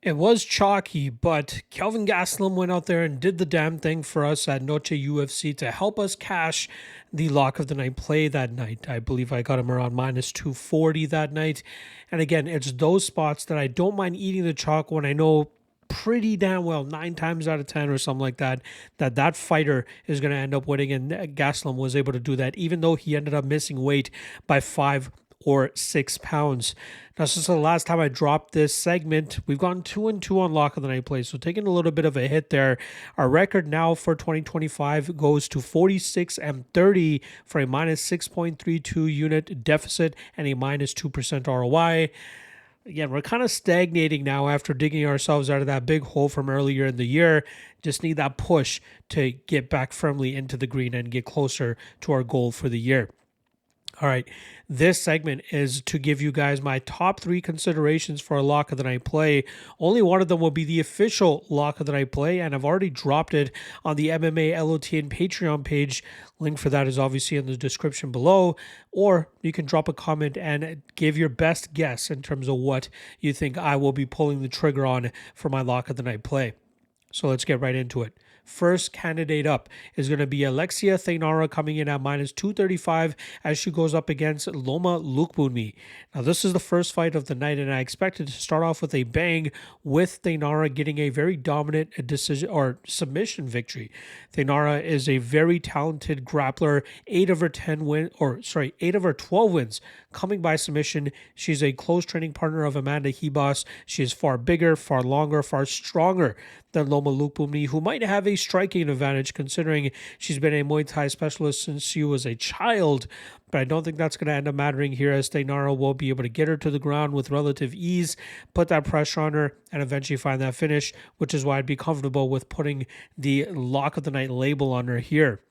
It was chalky, but Kelvin Gastelum went out there and did the damn thing for us at Noche UFC to help us cash the lock of the night play that night. I believe I got him around minus 240 that night. And again, it's those spots that I don't mind eating the chalk when I know pretty damn well 9 times out of 10 or something like that that fighter is going to end up winning, and Gastelum was able to do that even though he ended up missing weight by 5 or 6 pounds. Now, since the last time I dropped this segment, we've gone 2-2 on lock of the night play, so taking a little bit of a hit there. Our record now for 2025 goes to 46-30 for a minus 6.32 unit deficit and a minus 2% ROI. Again, we're kind of stagnating now after digging ourselves out of that big hole from earlier in the year. Just need that push to get back firmly into the green and get closer to our goal for the year. All right, this segment is to give you guys my top 3 considerations for a lock of the night play. Only one of them will be the official lock of the night play, and I've already dropped it on the MMA LOTN Patreon page. Link for that is obviously in the description below, or you can drop a comment and give your best guess in terms of what you think I will be pulling the trigger on for my lock of the night play. So let's get right into it. First candidate up is going to be Alexia Thainara, coming in at minus 235 as she goes up against Loma Lookboonmee. Now, this is the first fight of the night, and I expected to start off with a bang, with Thainara getting a very dominant decision or submission victory. Thainara is a very talented grappler. 8 of her 12 wins coming by submission. She's a close training partner of Amanda Hebos. She is far bigger, far longer, far stronger than Loma Lookboonmee, who might have a striking advantage considering she's been a Muay Thai specialist since she was a child. But I don't think that's going to end up mattering here, as Thainara will be able to get her to the ground with relative ease, put that pressure on her, and eventually find that finish, which is why I'd be comfortable with putting the lock of the night label on her here.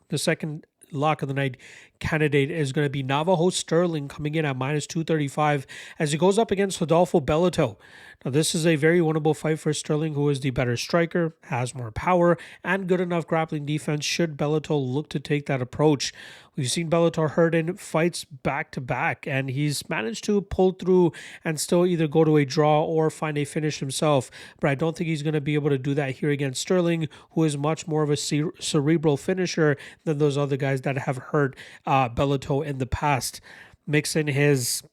The second lock of the night candidate is going to be Navajo Sterling, coming in at minus 235 as he goes up against Rodolfo Bellato. Now, this is a very winnable fight for Sterling, who is the better striker, has more power, and good enough grappling defense should Bellato look to take that approach. We've seen Bellator hurt in fights back-to-back, and he's managed to pull through and still either go to a draw or find a finish himself. But I don't think he's going to be able to do that here against Sterling, who is much more of a cerebral finisher than those other guys that have hurt Bellator in the past. Mix in his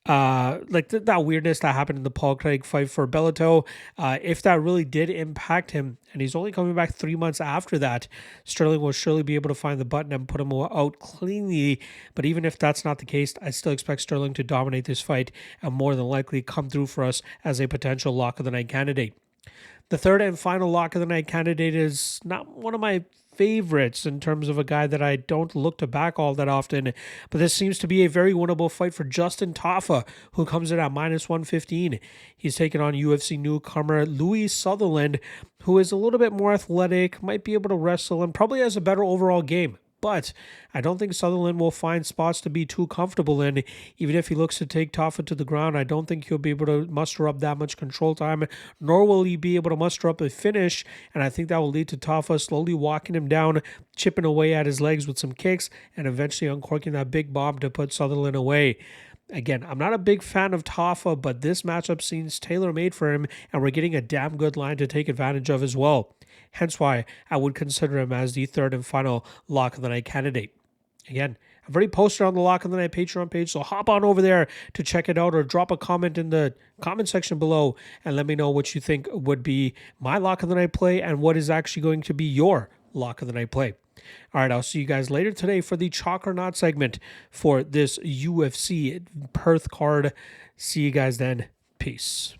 that weirdness that happened in the Paul Craig fight for Bellator. If that really did impact him, and he's only coming back 3 months after that, Sterling will surely be able to find the button and put him out cleanly. But even if that's not the case, I still expect Sterling to dominate this fight and more than likely come through for us as a potential lock of the night candidate. The third and final lock of the night candidate is not one of my favorites in terms of a guy that I don't look to back all that often, but this seems to be a very winnable fight for Justin Tafa, who comes in at minus 115. He's taking on UFC newcomer Louis Sutherland, who is a little bit more athletic, might be able to wrestle, and probably has a better overall game. But I don't think Sutherland will find spots to be too comfortable in. Even if he looks to take Tafa to the ground, I don't think he'll be able to muster up that much control time, nor will he be able to muster up a finish. And I think that will lead to Tafa slowly walking him down, chipping away at his legs with some kicks, and eventually uncorking that big bomb to put Sutherland away. Again, I'm not a big fan of Tafa, but this matchup seems tailor-made for him, and we're getting a damn good line to take advantage of as well. Hence why I would consider him as the third and final lock of the night candidate. Again, I've already posted on the Lock of the Night Patreon page, so hop on over there to check it out, or drop a comment in the comment section below and let me know what you think would be my Lock of the Night play and what is actually going to be your Lock of the Night play. All right, I'll see you guys later today for the Chalk or Not segment for this UFC Perth card. See you guys then. Peace.